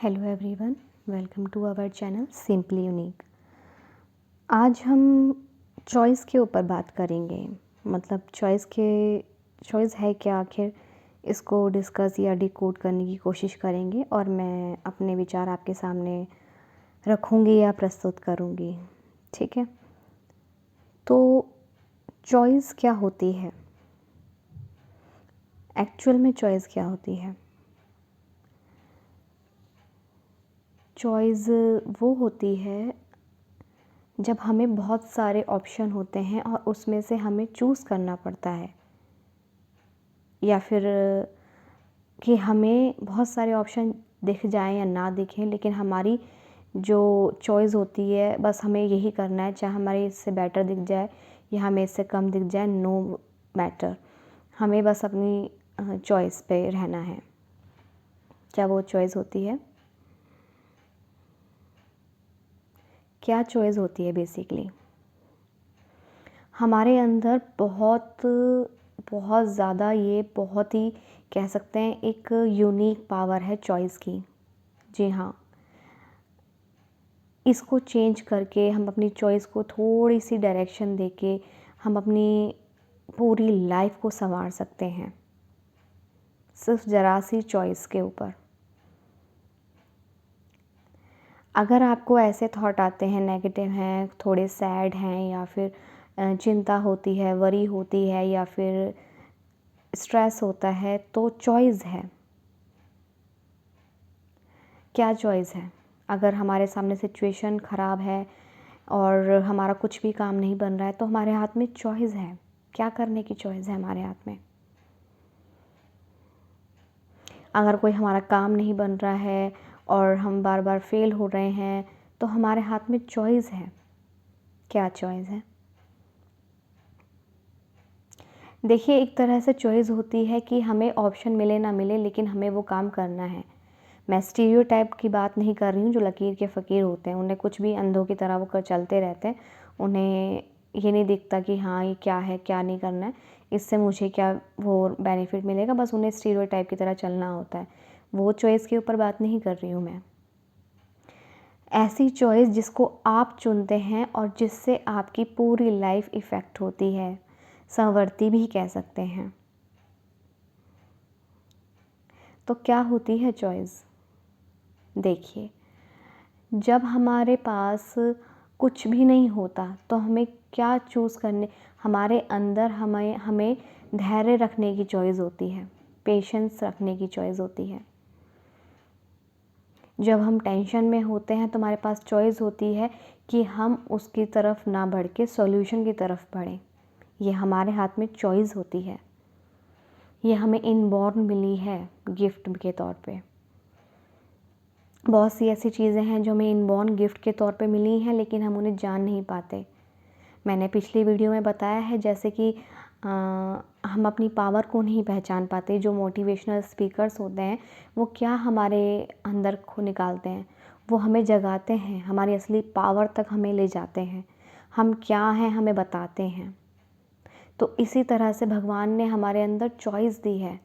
Hello everyone, welcome to our channel simply unique. आज हम choice के ऊपर बात करेंगे। मतलब चॉइस है क्या, आखिर इसको डिस्कस या डिकोड करने की कोशिश करेंगे और मैं अपने विचार आपके सामने रखूँगी या प्रस्तुत करूँगी। ठीक है, तो चॉइस क्या होती है? एक्चुअल में चॉइस क्या होती है? चॉइस वो होती है जब हमें बहुत सारे ऑप्शन होते हैं और उसमें से हमें चूज़ करना पड़ता है, या फिर कि हमें बहुत सारे ऑप्शन दिख जाएं या ना दिखें, लेकिन हमारी जो चॉइस होती है बस हमें यही करना है, चाहे हमारे इससे बेटर दिख जाए या हमें इससे कम दिख जाए, नो मैटर, हमें बस अपनी चॉइस पे रहना है। क्या वो चॉइस होती है? क्या चॉइस होती है? बेसिकली हमारे अंदर बहुत ज़्यादा, ये बहुत ही कह सकते हैं एक यूनिक पावर है चॉइस की। जी हाँ, इसको चेंज करके हम अपनी चॉइस को थोड़ी सी डायरेक्शन देके हम अपनी पूरी लाइफ को संवार सकते हैं, सिर्फ ज़रा सी चॉइस के ऊपर। अगर आपको ऐसे थॉट आते हैं, नेगेटिव हैं, थोड़े सैड हैं, या फिर चिंता होती है, वरी होती है, या फिर स्ट्रेस होता है, तो चॉइस है। क्या चॉइस है? अगर हमारे सामने सिचुएशन ख़राब है और हमारा कुछ भी काम नहीं बन रहा है, तो हमारे हाथ में चॉइस है। क्या करने की चॉइस है हमारे हाथ में? अगर कोई हमारा काम नहीं बन रहा है और हम बार बार फेल हो रहे हैं, तो हमारे हाथ में चॉइस है। क्या चॉइस है? देखिए, एक तरह से चॉइस होती है कि हमें ऑप्शन मिले ना मिले, लेकिन हमें वो काम करना है। मैं स्टीरियोटाइप की बात नहीं कर रही हूँ, जो लकीर के फ़कीर होते हैं, उन्हें कुछ भी अंधों की तरह वो कर चलते रहते हैं। उन्हें ये नहीं दिखता कि हाँ, ये क्या है, क्या नहीं करना है, इससे मुझे क्या वो बेनिफिट मिलेगा, बस उन्हें स्टीरियोटाइप की तरह चलना होता है। वो चॉइस के ऊपर बात नहीं कर रही हूँ मैं। ऐसी चॉइस जिसको आप चुनते हैं और जिससे आपकी पूरी लाइफ इफ़ेक्ट होती है, संवरती भी कह सकते हैं। तो क्या होती है चॉइस? देखिए, जब हमारे पास कुछ भी नहीं होता तो हमें क्या चूज़ करने, हमारे अंदर हमें हमें धैर्य रखने की चॉइस होती है, पेशेंस रखने की चॉइस होती है। जब हम टेंशन में होते हैं तो हमारे पास चॉइस होती है कि हम उसकी तरफ ना बढ़ के सॉल्यूशन की तरफ बढ़ें। ये हमारे हाथ में चॉइस होती है। ये हमें इनबॉर्न मिली है गिफ्ट के तौर पे। बहुत सी ऐसी चीज़ें हैं जो हमें इनबॉर्न गिफ्ट के तौर पे मिली हैं, लेकिन हम उन्हें जान नहीं पाते। मैंने पिछली वीडियो में बताया है, जैसे कि हम अपनी पावर को नहीं पहचान पाते। जो मोटिवेशनल स्पीकर्स होते हैं वो क्या हमारे अंदर को निकालते हैं, वो हमें जगाते हैं, हमारी असली पावर तक हमें ले जाते हैं, हम क्या हैं हमें बताते हैं। तो इसी तरह से भगवान ने हमारे अंदर चॉइस दी है।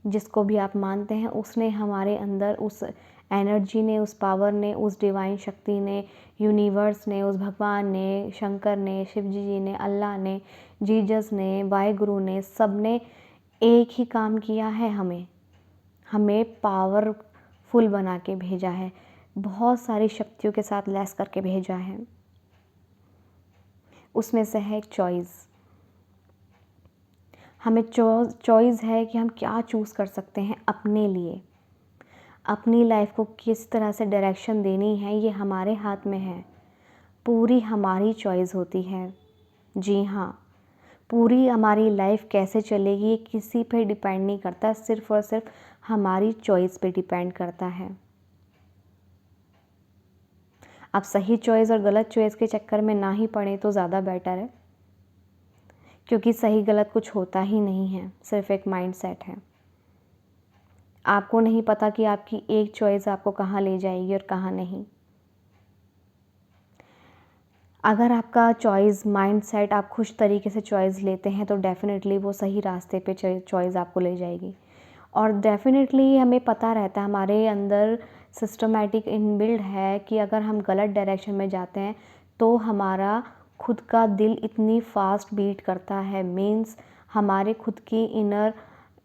जिसको भी आप मानते हैं, उसने हमारे अंदर उस एनर्जी ने, उस पावर ने, उस डिवाइन शक्ति ने, यूनिवर्स ने, उस भगवान ने, शंकर ने, शिव जी ने, अल्लाह ने, जीसस ने, वाहिगुरु ने, सब ने एक ही काम किया है, हमें पावरफुल बना के भेजा है, बहुत सारी शक्तियों के साथ लैस करके भेजा है। उसमें से है चॉइस। हमें चॉइस है कि हम क्या चूज़ कर सकते हैं अपने लिए। अपनी लाइफ को किस तरह से डायरेक्शन देनी है, ये हमारे हाथ में है। पूरी हमारी चॉइस होती है। जी हाँ, पूरी हमारी लाइफ कैसे चलेगी ये किसी पे डिपेंड नहीं करता, सिर्फ़ और सिर्फ हमारी चॉइस पे डिपेंड करता है। अब सही चॉइस और गलत चॉइस के चक्कर में ना ही पड़े तो ज़्यादा बेटर है, क्योंकि सही गलत कुछ होता ही नहीं है, सिर्फ एक माइंडसेट है। आपको नहीं पता कि आपकी एक चॉइस आपको कहाँ ले जाएगी और कहाँ नहीं। अगर आपका चॉइस माइंडसेट, आप खुश तरीके से चॉइस लेते हैं, तो डेफ़िनेटली वो सही रास्ते पे चॉइस आपको ले जाएगी। और डेफ़िनेटली हमें पता रहता है, हमारे अंदर सिस्टमैटिक इनबिल्ड है कि अगर हम गलत डायरेक्शन में जाते हैं तो हमारा खुद का दिल इतनी फास्ट बीट करता है, मीन्स हमारे खुद की इनर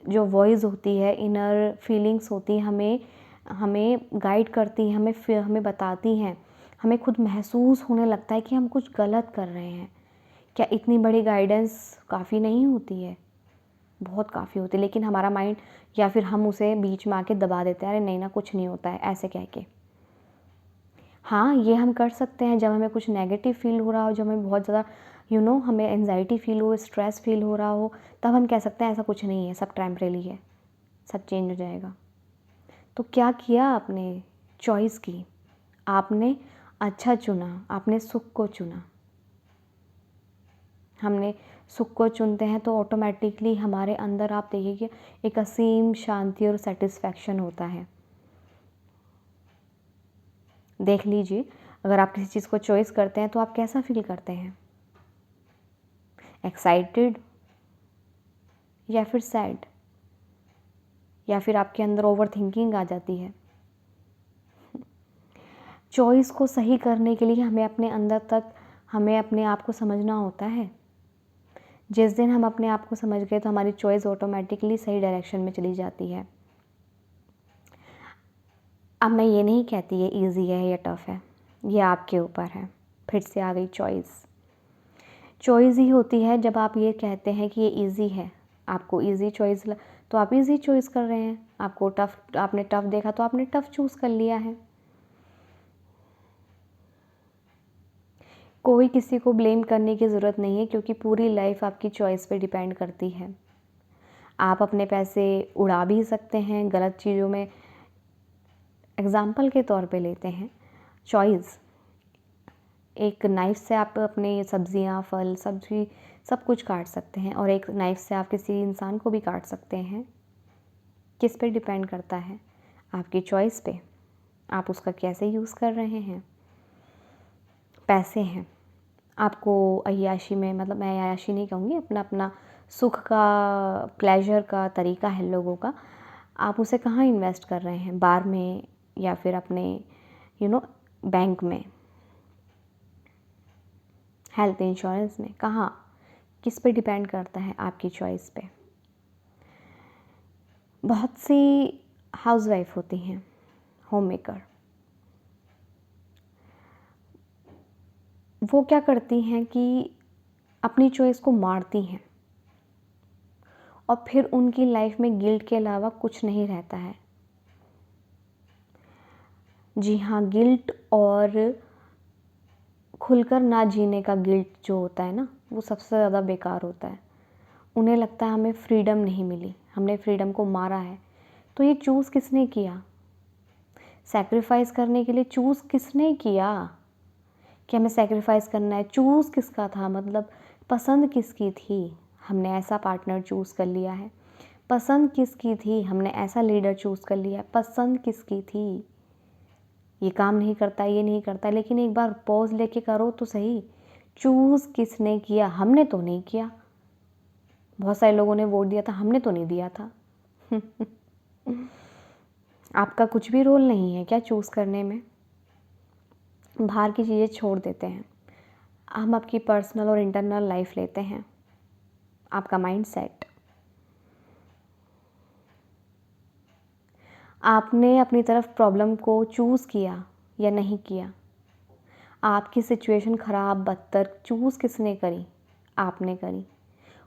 जो वॉइस होती है, इनर फीलिंग्स होती हैं, हमें गाइड करती हैं, हमें बताती हैं, हमें खुद महसूस होने लगता है कि हम कुछ गलत कर रहे हैं। क्या इतनी बड़ी गाइडेंस काफ़ी नहीं होती है? बहुत काफ़ी होती है, लेकिन हमारा माइंड या फिर हम उसे बीच में आके दबा देते हैं, अरे नहीं ना, कुछ नहीं होता है, ऐसे कह के। हाँ, ये हम कर सकते हैं जब हमें कुछ नेगेटिव फील हो रहा हो, जब हमें बहुत ज़्यादा हमें एंजाइटी फील हो, स्ट्रेस फील हो रहा हो, तब हम कह सकते हैं ऐसा कुछ नहीं है, सब टेम्परेरी है, सब चेंज हो जाएगा। तो क्या किया आपने? चॉइस की, आपने अच्छा चुना, आपने सुख को चुना। हमने सुख को चुनते हैं तो ऑटोमेटिकली हमारे अंदर आप देखिए एक असीम शांति और सेटिस्फैक्शन होता है। देख लीजिए, अगर आप किसी चीज़ को चॉइस करते हैं तो आप कैसा फील करते हैं? एक्साइटेड या फिर सैड, या फिर आपके अंदर ओवर थिंकिंग आ जाती है? चॉइस को सही करने के लिए हमें अपने आप को समझना होता है। जिस दिन हम अपने आप को समझ गए तो हमारी चॉइस ऑटोमेटिकली सही डायरेक्शन में चली जाती है। अब मैं ये नहीं कहती ये ईज़ी है या टफ़ है, ये आपके ऊपर है। फिर से आ गई चॉइस। चॉइस ही होती है जब आप ये कहते हैं कि ये ईज़ी है, आपको ईज़ी चॉइस तो आप ईज़ी चॉइस कर रहे हैं, आपने टफ़ देखा तो आपने टफ़ चूज़ कर लिया है। कोई किसी को ब्लेम करने की ज़रूरत नहीं है, क्योंकि पूरी लाइफ आपकी चॉइस पे डिपेंड करती है। आप अपने पैसे उड़ा भी सकते हैं गलत चीज़ों में। एग्ज़ाम्पल के तौर पे लेते हैं चॉइस। एक नाइफ़ से आप अपने सब्ज़ियाँ, फल, सब्ज़ी सब कुछ काट सकते हैं, और एक नाइफ़ से आप किसी इंसान को भी काट सकते हैं। किस पे डिपेंड करता है? आपकी चॉइस पे। आप उसका कैसे यूज़ कर रहे हैं। पैसे हैं, आपको अय्याशी में, मतलब मैं अय्याशी नहीं कहूँगी, अपना सुख का, प्लेजर का तरीका है लोगों का। आप उसे कहाँ इन्वेस्ट कर रहे हैं? बार में या फिर अपने बैंक में, हेल्थ इंश्योरेंस में, कहाँ? किस पे डिपेंड करता है? आपकी चॉइस पे। बहुत सी हाउसवाइफ होती हैं, होम मेकर, वो क्या करती हैं कि अपनी चॉइस को मारती हैं, और फिर उनकी लाइफ में गिल्ट के अलावा कुछ नहीं रहता है। जी हाँ, गिल्ट, और खुलकर ना जीने का गिल्ट जो होता है ना, वो सबसे ज़्यादा बेकार होता है। उन्हें लगता है हमें फ्रीडम नहीं मिली, हमने फ्रीडम को मारा है। तो ये चूज़ किसने किया? सैक्रिफाइस करने के लिए चूज़ किसने किया कि हमें सैक्रिफाइस करना है? चूज़ किसका था? मतलब पसंद किसकी थी? हमने ऐसा पार्टनर चूज़ कर लिया है। पसंद किसकी थी? हमने ऐसा लीडर चूज़ कर लिया है। पसंद किसकी थी? ये काम नहीं करता, ये नहीं करता, लेकिन एक बार पॉज़ लेके करो तो सही। चूज़ किसने किया? हमने तो नहीं किया। बहुत सारे लोगों ने वोट दिया था, हमने तो नहीं दिया था। आपका कुछ भी रोल नहीं है क्या चूज़ करने में? बाहर की चीज़ें छोड़ देते हैं, हम आपकी पर्सनल और इंटरनल लाइफ लेते हैं, आपका माइंडसेट। आपने अपनी तरफ प्रॉब्लम को चूज़ किया या नहीं किया? आपकी सिचुएशन ख़राब, बदतर चूज़ किसने करी? आपने करी।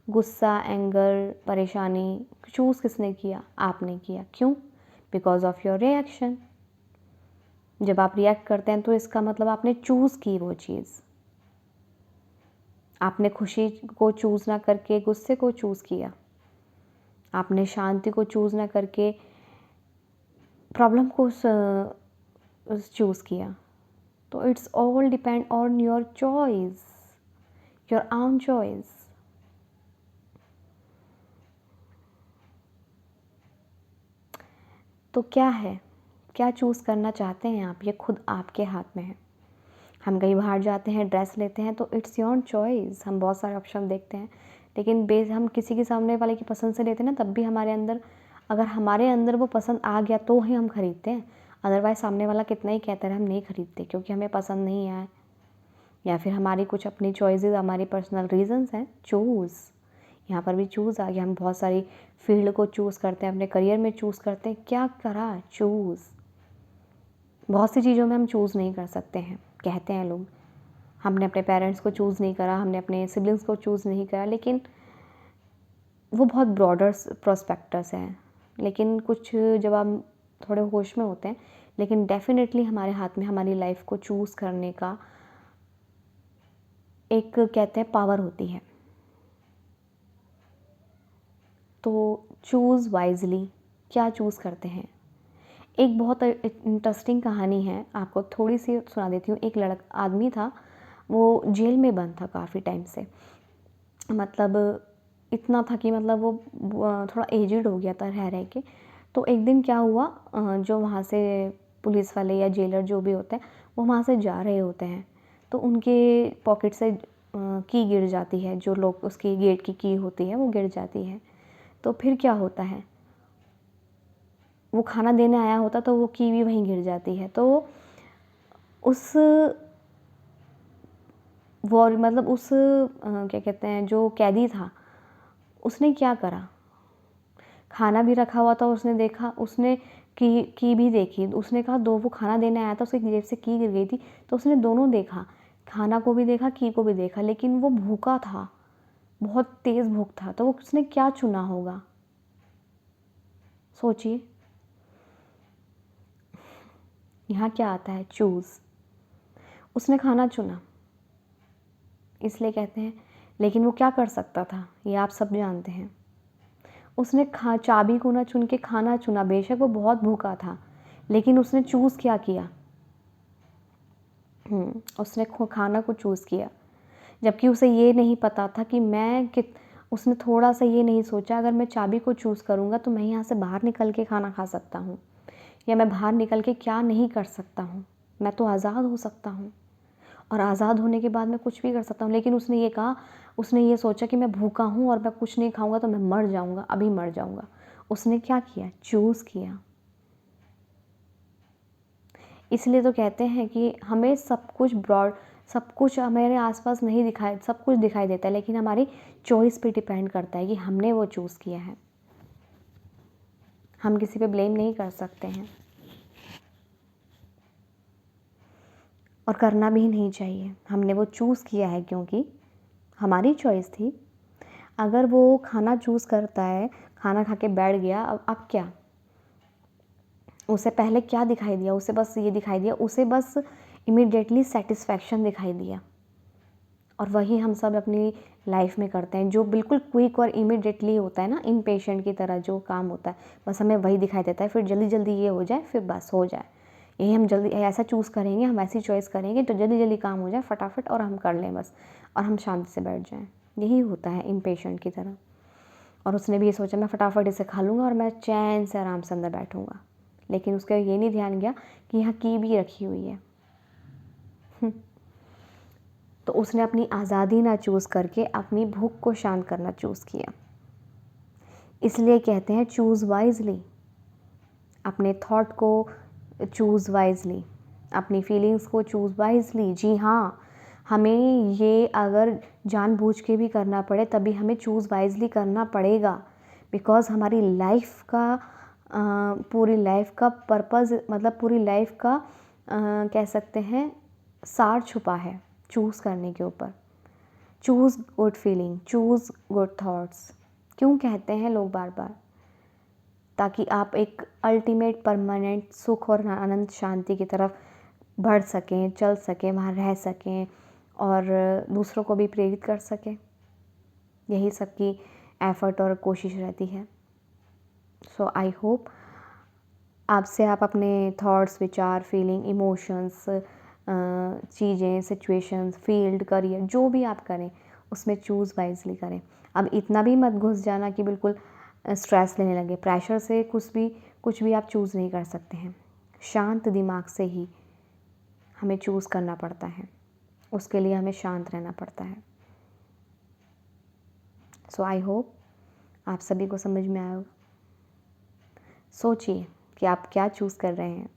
गुस्सा, एंगर, परेशानी चूज़ किसने किया? आपने किया। क्यों? Because of your reaction. जब आप रिएक्ट करते हैं तो इसका मतलब आपने चूज़ की वो चीज़। आपने खुशी को चूज़ ना करके गुस्से को चूज़ किया। आपने शांति को चूज़ ना करके प्रॉब्लम को चूज़ किया। तो it's all depend on your choice, your own choice. तो क्या है? क्या चूज़ करना चाहते हैं आप? ये खुद आपके हाथ में है। हम कहीं बाहर जाते हैं, ड्रेस लेते हैं, तो इट्स योर चॉइस। हम बहुत सारे ऑप्शन देखते हैं, लेकिन हम किसी के सामने वाले की पसंद से लेते हैं ना, तब भी अगर हमारे अंदर वो पसंद आ गया तो ही हम ख़रीदते हैं। अदरवाइज़ सामने वाला कितना ही कहता रहे, हम नहीं खरीदते क्योंकि हमें पसंद नहीं आया, या फिर हमारी कुछ अपनी चॉइसेस, हमारी पर्सनल रीजंस हैं। चूज़, यहाँ पर भी चूज़ आ गया। हम बहुत सारी फील्ड को चूज़ करते हैं, अपने करियर में चूज़ करते हैं, क्या करा, चूज़। बहुत सी चीज़ों में हम चूज़ नहीं कर सकते हैं, कहते हैं लोग। हमने अपने पेरेंट्स को चूज़ नहीं करा, हमने अपने सिबलिंग्स को चूज़ नहीं करा, लेकिन वो बहुत ब्रॉडर प्रोस्पेक्टस है। लेकिन कुछ जब हम थोड़े होश में होते हैं, लेकिन डेफिनेटली हमारे हाथ में हमारी लाइफ को चूज़ करने का एक, कहते हैं, पावर होती है। तो चूज़ वाइजली, क्या चूज़ करते हैं। एक बहुत इंटरेस्टिंग कहानी है, आपको थोड़ी सी सुना देती हूँ। एक आदमी था, वो जेल में बंद था काफ़ी टाइम से, मतलब इतना था कि मतलब वो थोड़ा एजिड हो गया था रह रह के। तो एक दिन क्या हुआ, जो वहाँ से पुलिस वाले या जेलर जो भी होते हैं, वो वहाँ से जा रहे होते हैं, तो उनके पॉकेट से की गिर जाती है, जो लोग उसकी गेट की होती है वो गिर जाती है। तो फिर क्या होता है, वो खाना देने आया होता तो वो की भी वहीं गिर जाती है। तो उस वॉर मतलब उस क्या कहते हैं, जो कैदी था, उसने क्या करा, खाना भी रखा हुआ था, उसने देखा, उसने की भी देखी, उसने कहा दो, वो खाना देने आया था, उसकी जेब से की गिर गई थी, तो उसने दोनों देखा, खाना को भी देखा, की को भी देखा, लेकिन वो भूखा था, बहुत तेज़ भूख था। तो वो उसने क्या चुना होगा, सोचिए। यहाँ क्या आता है, चूज़। उसने खाना चुना, इसलिए कहते हैं। लेकिन वो क्या कर सकता था, ये आप सब जानते हैं। उसने चाबी को ना चुन के खाना चुना। बेशक वो बहुत भूखा था, लेकिन उसने चूज़ क्या किया, उसने खाना को चूज़ किया। जबकि उसे ये नहीं पता था कि उसने थोड़ा सा ये नहीं सोचा, अगर मैं चाबी को चूज़ करूँगा तो मैं यहाँ से बाहर निकल के खाना खा सकता हूँ, या मैं बाहर निकल के क्या नहीं कर सकता हूँ, मैं तो आज़ाद हो सकता हूँ, और आज़ाद होने के बाद मैं कुछ भी कर सकता हूँ। लेकिन उसने ये कहा, उसने ये सोचा कि मैं भूखा हूँ और मैं कुछ नहीं खाऊंगा तो मैं मर जाऊँगा, अभी मर जाऊँगा। उसने क्या किया, चूज़ किया। इसलिए तो कहते हैं कि हमें सब कुछ हमारे आसपास नहीं दिखाई, सब कुछ दिखाई देता है, लेकिन हमारी चॉइस पे डिपेंड करता है कि हमने वो चूज़ किया है। हम किसी पे ब्लेम नहीं कर सकते हैं, और करना भी नहीं चाहिए। हमने वो चूज़ किया है क्योंकि हमारी चॉइस थी। अगर वो खाना चूज़ करता है, खाना खा के बैठ गया, अब क्या, उसे पहले क्या दिखाई दिया, उसे बस ये दिखाई दिया, उसे बस इमीडिएटली सेटिस्फैक्शन दिखाई दिया। और वही हम सब अपनी लाइफ में करते हैं, जो बिल्कुल क्विक और इमीडिएटली होता है ना, इम्पेशेंट की तरह जो काम होता है, बस हमें वही दिखाई देता है। फिर जल्दी जल्दी ये हो जाए, फिर बस हो जाए, यही हम जल्दी ऐसा चूज़ करेंगे, हम ऐसी चॉइस करेंगे तो जल्दी जल्दी काम हो जाए फटाफट, और हम कर लें बस, और हम शांति से बैठ जाएं। यही होता है इम्पेशेंट की तरह। और उसने भी ये सोचा, मैं फटाफट इसे खा लूँगा और मैं चैन से आराम से अंदर बैठूँगा। लेकिन उसका ये नहीं ध्यान गया कि यहाँ की भी रखी हुई है। तो उसने अपनी आज़ादी ना चूज़ करके अपनी भूख को शांत करना चूज़ किया। इसलिए कहते हैं चूज़ वाइजली, अपने थॉट को चूज़ वाइजली, अपनी फीलिंग्स को चूज़ वाइजली। जी हाँ, हमें ये अगर जानबूझ के भी करना पड़े तभी हमें चूज़ वाइजली करना पड़ेगा, बिकॉज़ हमारी लाइफ का पूरी लाइफ का पर्पज़, मतलब पूरी लाइफ का कह सकते हैं सार छुपा है चूज़ करने के ऊपर। Choose good feeling, choose good thoughts, क्यों कहते हैं लोग बार बार, ताकि आप एक अल्टीमेट परमानेंट सुख और आनंद शांति की तरफ बढ़ सकें, चल सकें, वहाँ रह सकें, और दूसरों को भी प्रेरित कर सकें। यही सबकी एफ़र्ट और कोशिश रहती है। सो आई होप आपसे आप अपने थॉट्स, विचार, फीलिंग, इमोशंस, चीज़ें, सिचुएशंस, फील्ड, करियर, जो भी आप करें उसमें चूज़ वाइजली करें। अब इतना भी मत घुस जाना कि बिल्कुल स्ट्रेस लेने लगे। प्रेशर से कुछ भी आप चूज़ नहीं कर सकते हैं। शांत दिमाग से ही हमें चूज़ करना पड़ता है, उसके लिए हमें शांत रहना पड़ता है। सो आई होप आप सभी को समझ में आया होगा। सोचिए कि आप क्या चूज़ कर रहे हैं।